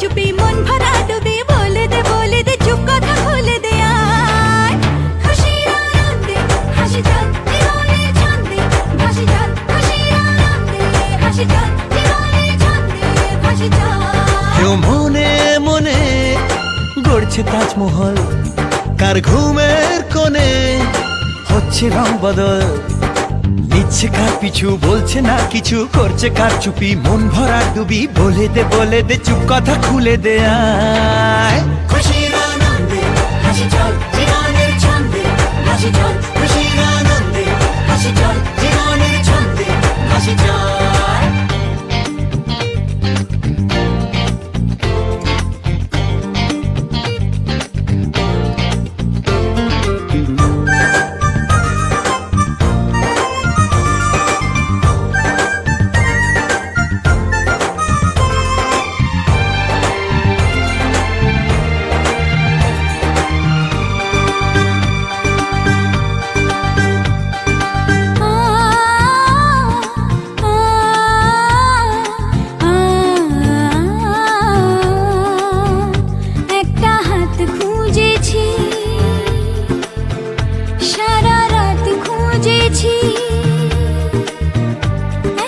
চুপি মন ভরা ডুবি বলে দে চুপ কথা খুলে দে আয় খুশির আনন্দে হাসি চল জীবনের ছন্দে ভাসি চল খুশির আনন্দে হাসি চল জীবনের ছন্দে ভাসি চল। কেউ মনে মনে গড়ছে তাজমহল, কার ঘুমের কোণে হচ্ছে রং বদল, নিচ্ছে কার পিছু বলছে না কিছু, করছে কার চুপি মন ভরা ডুবি বলে দে চুপ কথা খুলে দে আয় খুশির আনন্দে হাসি চল জীবনের ছন্দে ভাসি চল খুশির আনন্দে হাসি চল জীবনের ছন্দে ভাসি চল।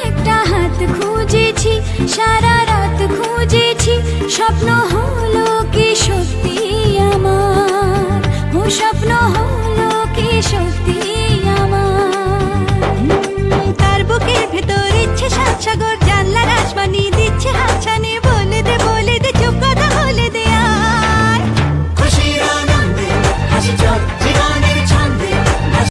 একটা হাত খুঁজেছি সারা রাত খুঁজেছি স্বপ্ন